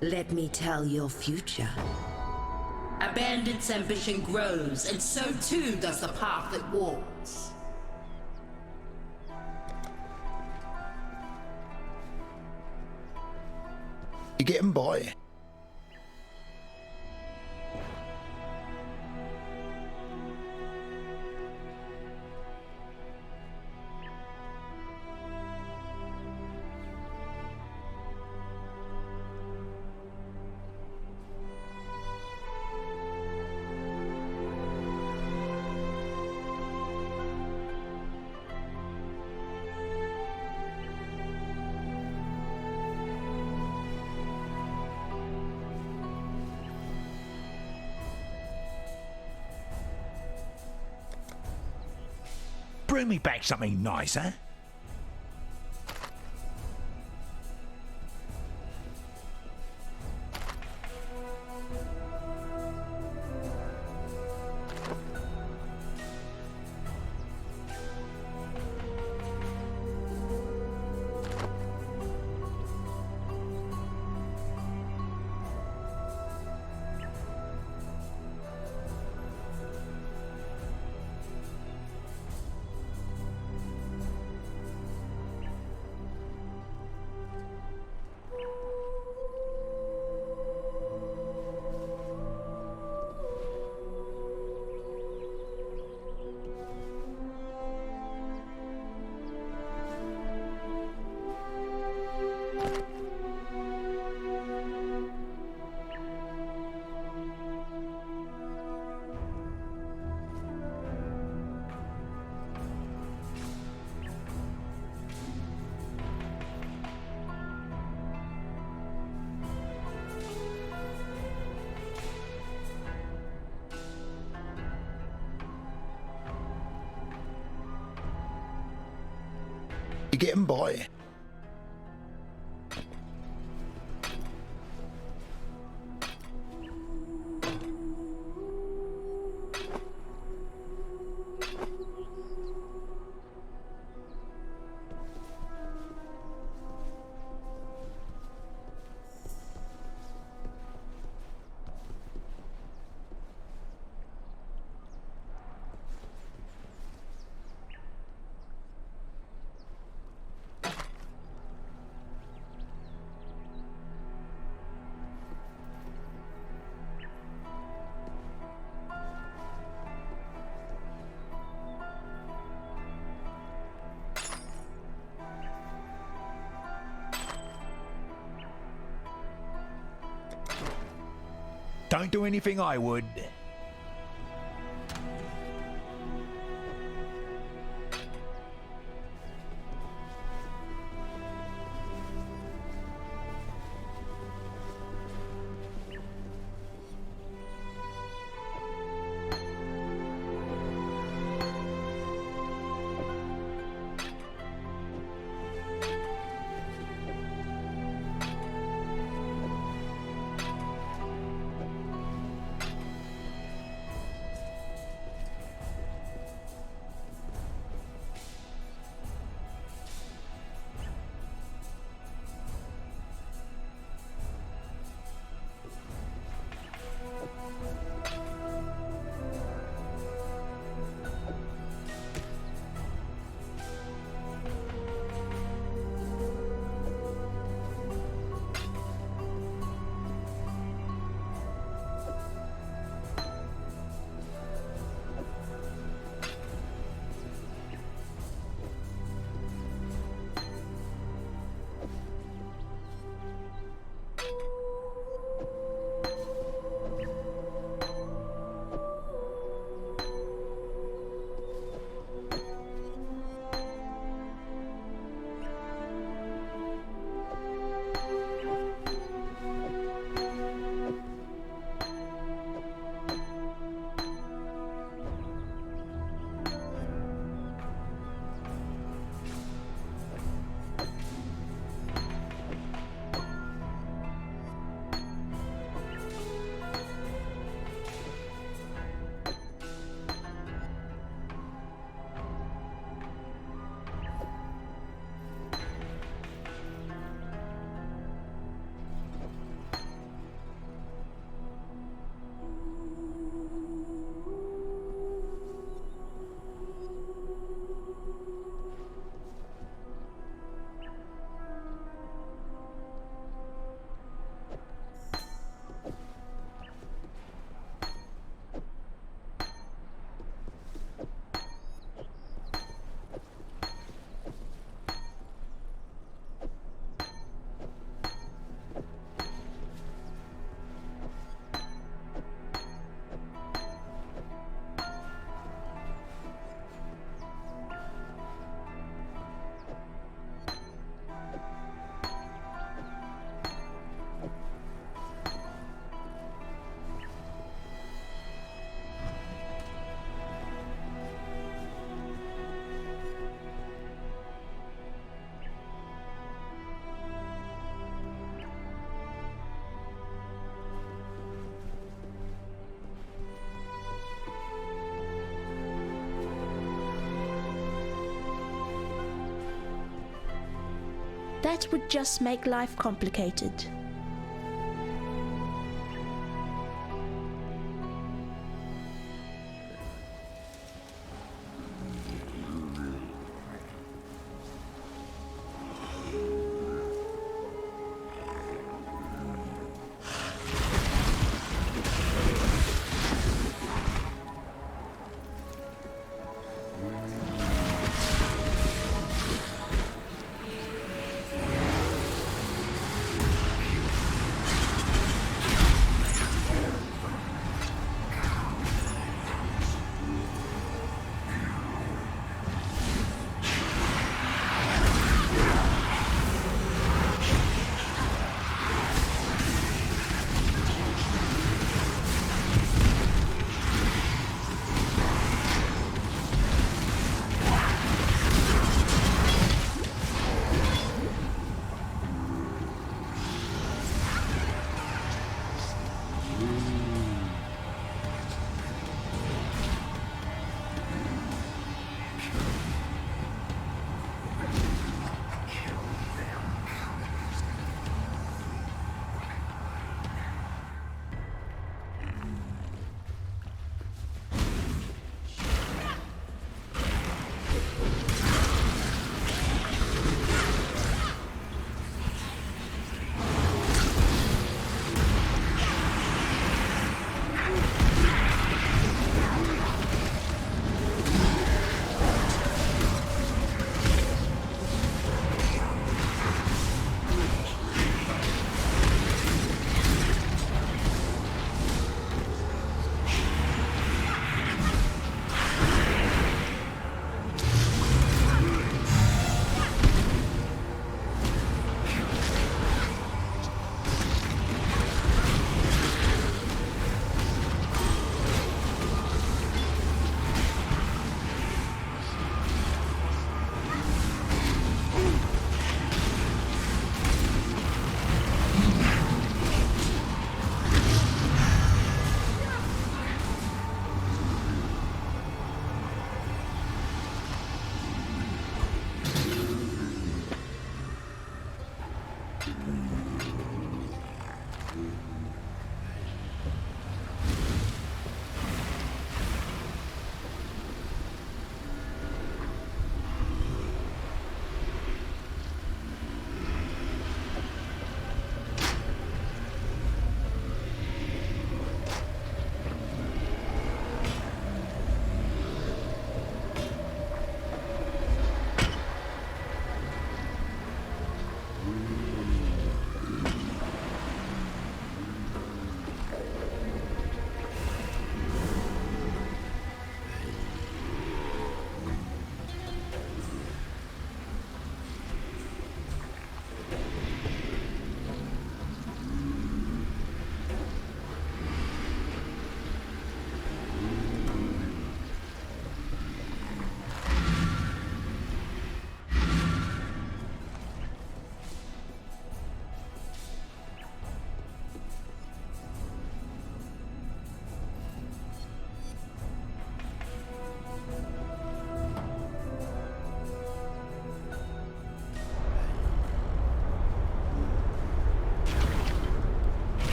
Let me tell your future. A bandit's ambition grows, and so too does the path it walks. You getting by? Bring me back something nice, huh? You getting by? Don't do anything I would. That would just make life complicated.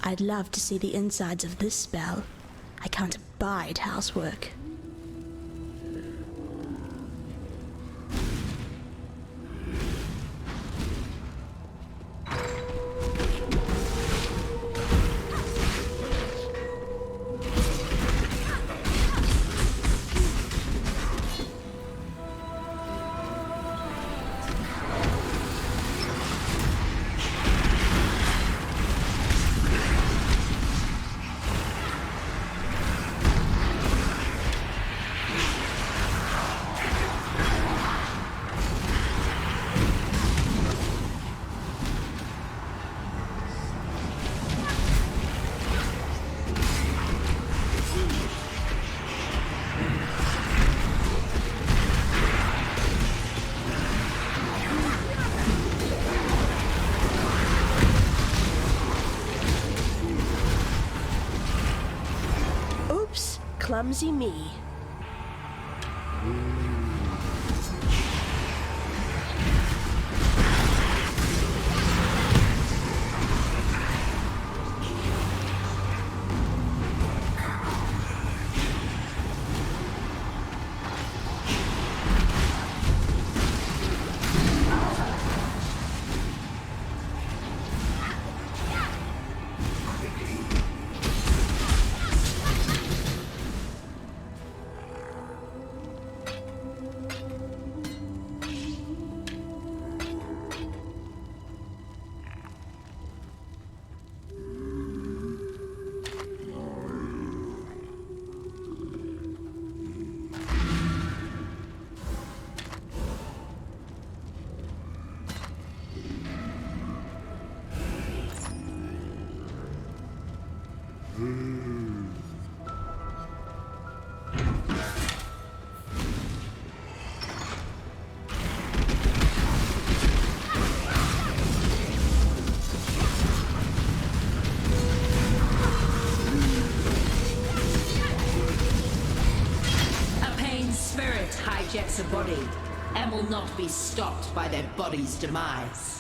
I'd love to see the insides of this spell. I can't abide housework. clumsy me. Hijacks a body and will not be stopped by their body's demise.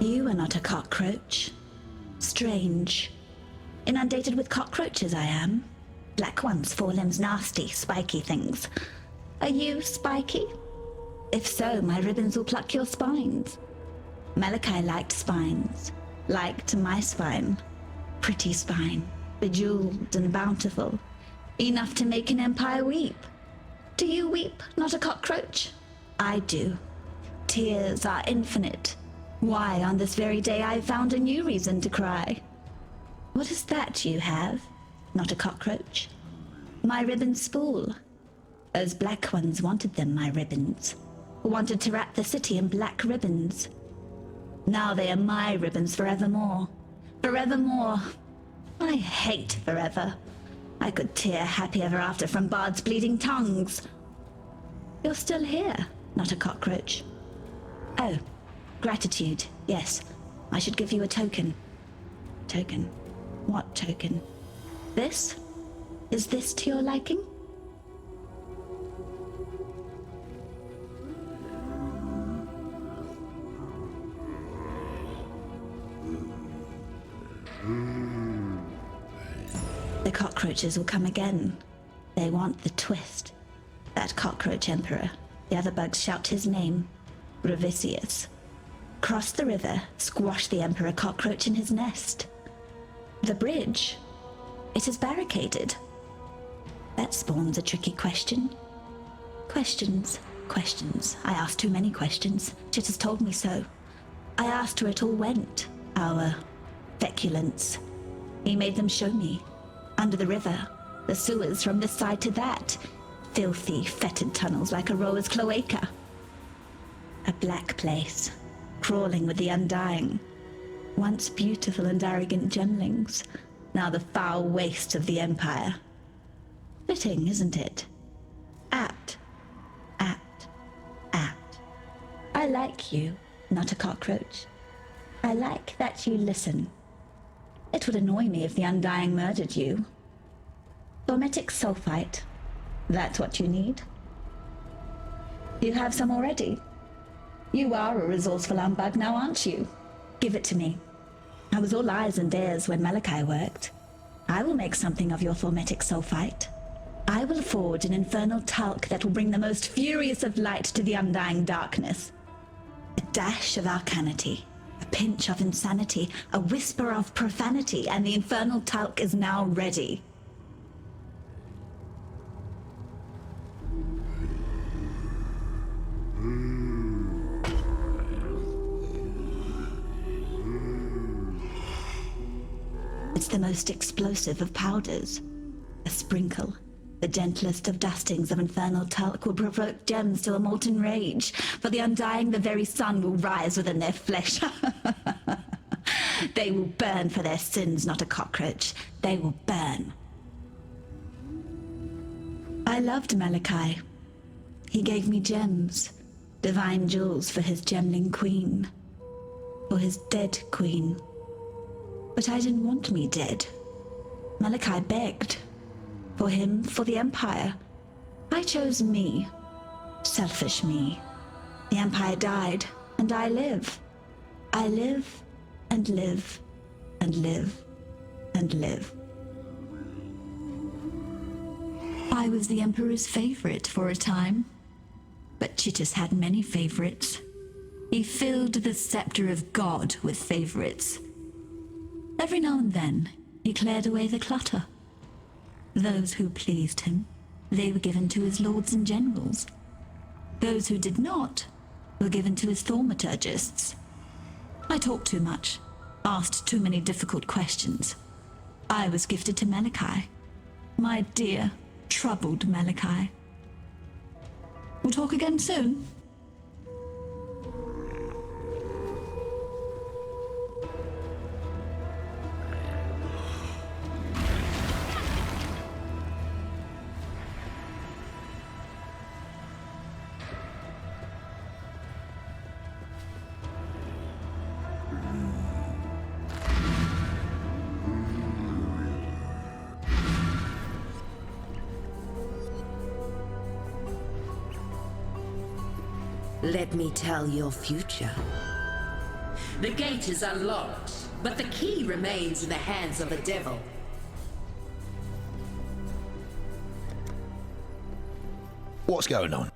You are not a cockroach. Strange. Inundated with cockroaches I am. Black ones, four limbs, nasty, spiky things. Are you spiky? If so, my ribbons will pluck your spines. Malachi liked spines. Liked my spine. Pretty spine. Bejeweled and bountiful. Enough to make an empire weep. Do you weep, not a cockroach? I do. Tears are infinite. Why, on this very day I found a new reason to cry. What is that you have? Not a cockroach. My ribbons spool. Those black ones wanted them, my ribbons. Wanted to wrap the city in black ribbons. Now they are my ribbons forevermore. Forevermore. I hate forever. I could tear happy ever after from bards' bleeding tongues. You're still here, not a cockroach. Oh, gratitude, yes. I should give you a token. Token? What token? This? Is this to your liking? The cockroaches will come again. They want the twist. That cockroach emperor. The other bugs shout his name. Ravicius. Cross the river, squash the emperor cockroach in his nest. The bridge. It is barricaded. That spawns a tricky question. Questions. I asked too many questions. Chit has told me so. I asked where it all went. Our feculence. He made them show me. Under the river. The sewers from this side to that. Filthy, fetid tunnels like a rower's cloaca. A black place. Crawling with the undying. Once beautiful and arrogant gemlings. Now the foul waste of the Empire. Fitting, isn't it? Apt. I like you, not a cockroach. I like that you listen. It would annoy me if the Undying murdered you. Formetic sulfite. That's what you need. You have some already. You are a resourceful humbug now, aren't you? Give it to me. I was all eyes and ears when Malachi worked. I will make something of your formetic sulfite. I will forge an infernal talc that will bring the most furious of light to the undying darkness. A dash of arcanity, a pinch of insanity, a whisper of profanity, and the infernal talc is now ready. It's the most explosive of powders. A sprinkle, the gentlest of dustings of infernal talc will provoke gems to a molten rage. For the undying, the very sun will rise within their flesh. They will burn for their sins, not a cockroach. They will burn. I loved Malachi. He gave me gems, divine jewels for his gemling queen. For his dead queen. But I didn't want me dead. Malachi begged. For him, for the Empire. I chose me. Selfish me. The Empire died, and I live. I live, and live, and live, and live. I was the Emperor's favorite for a time. But Chittis had many favorites. He filled the scepter of God with favorites. Every now and then, he cleared away the clutter. Those who pleased him, they were given to his lords and generals. Those who did not were given to his thaumaturgists. I talked too much, asked too many difficult questions. I was gifted to Malachi. My dear, troubled Malachi. We'll talk again soon. Let me tell your future. The gate is unlocked, but the key remains in the hands of the devil. What's going on?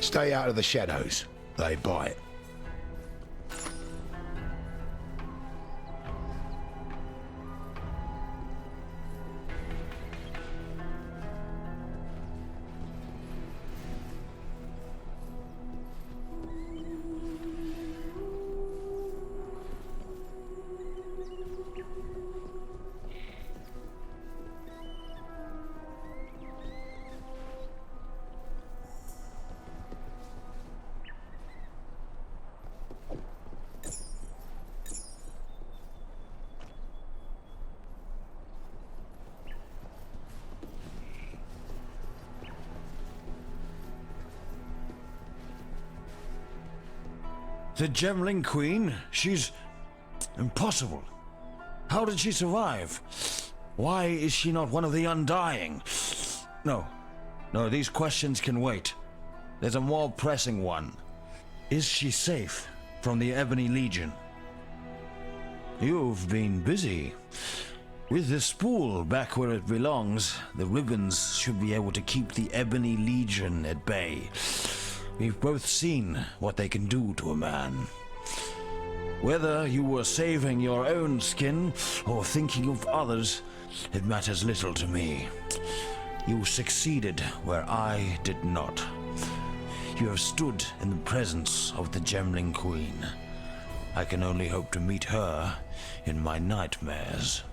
Stay out of the shadows. They bite. The Gemling Queen? She's impossible. How did she survive? Why is she not one of the Undying? No, these questions can wait. There's a more pressing one. Is she safe from the Ebony Legion? You've been busy. With the spool back where it belongs, the ribbons should be able to keep the Ebony Legion at bay. We've both seen what they can do to a man. Whether you were saving your own skin or thinking of others, it matters little to me. You succeeded where I did not. You have stood in the presence of the Gemling Queen. I can only hope to meet her in my nightmares.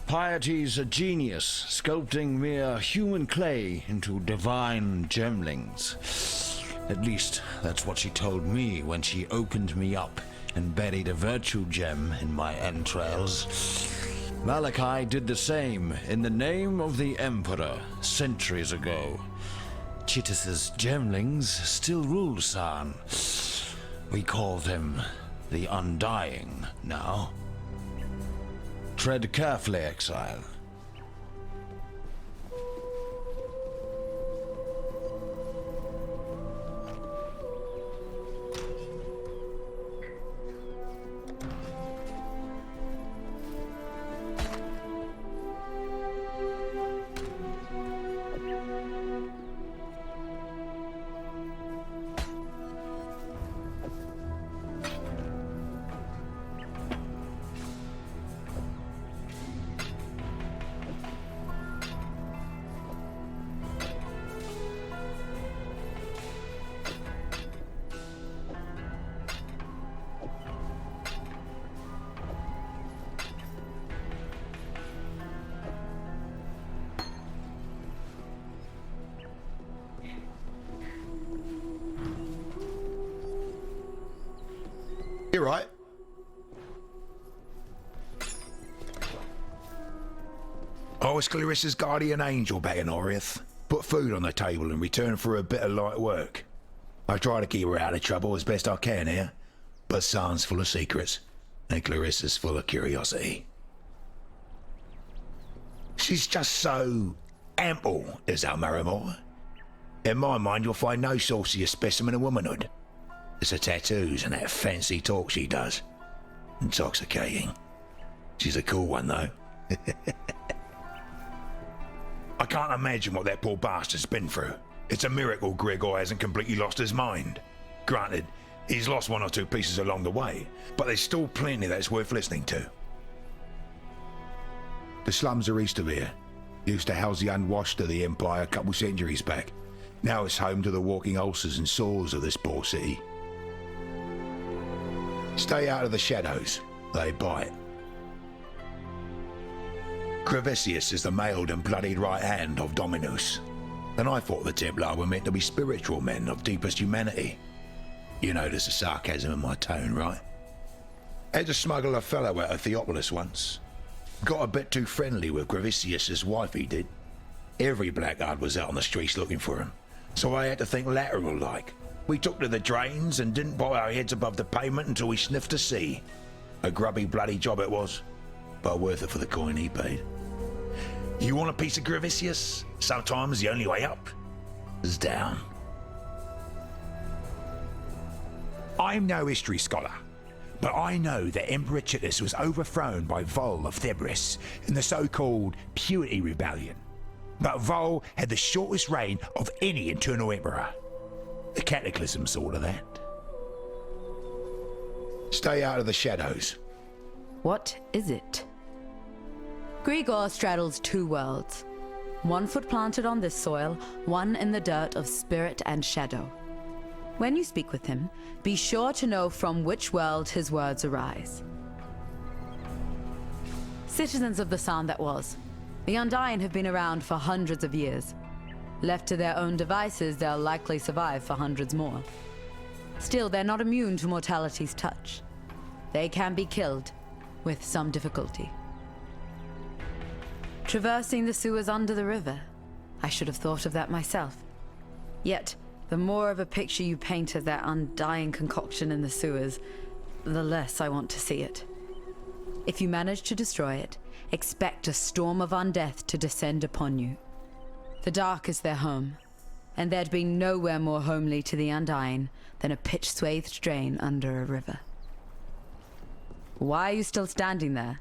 Piety's a genius, sculpting mere human clay into divine gemlings. At least, that's what she told me when she opened me up and buried a virtue gem in my entrails. Malachi did the same in the name of the Emperor centuries ago. Chittis's gemlings still rule San. We call them the Undying now. Tread carefully, Exile. You're right. I was Clarissa's guardian angel back in Oriath. Put food on the table in return for a bit of light work. I try to keep her out of trouble as best I can here, but San's full of secrets, and Clarissa's full of curiosity. She's just so ample, is our Marimore. In my mind, you'll find no saucier specimen of womanhood. It's the tattoos and that fancy talk she does. Intoxicating. She's a cool one, though. I can't imagine what that poor bastard's been through. It's a miracle Gregor hasn't completely lost his mind. Granted, he's lost one or two pieces along the way, but there's still plenty that's worth listening to. The slums are east of here. Used to house the unwashed of the Empire a couple centuries back. Now it's home to the walking ulcers and sores of this poor city. Stay out of the shadows. They bite. Cravicius is the mailed and bloodied right hand of Dominus. And I thought the Templar were meant to be spiritual men of deepest humanity. You notice the sarcasm in my tone, right? Had to smuggle a fellow out of Theopolis once. Got a bit too friendly with Gravicius's wife, he did. Every blackguard was out on the streets looking for him, so I had to think lateral-like. We took to the drains and didn't put our heads above the pavement until we sniffed the sea. A grubby bloody job it was, but worth it for the coin he paid. You want a piece of Gravicius? Sometimes the only way up is down. I'm no history scholar, but I know that Emperor Chitus was overthrown by Vol of Thebris in the so-called Purity Rebellion. But Vol had the shortest reign of any internal emperor. The cataclysm sort of that. Stay out of the shadows. What is it? Grigor straddles two worlds. 1 foot planted on this soil, 1 in the dirt of spirit and shadow. When you speak with him, be sure to know from which world his words arise. Citizens of the Sound that was, the Undying have been around for hundreds of years. Left to their own devices, they'll likely survive for hundreds more. Still, they're not immune to mortality's touch. They can be killed, with some difficulty. Traversing the sewers under the river. I should have thought of that myself. Yet, the more of a picture you paint of that undying concoction in the sewers, the less I want to see it. If you manage to destroy it, expect a storm of undeath to descend upon you. The dark is their home, and there'd be nowhere more homely to the Undying than a pitch-swathed drain under a river. Why are you still standing there?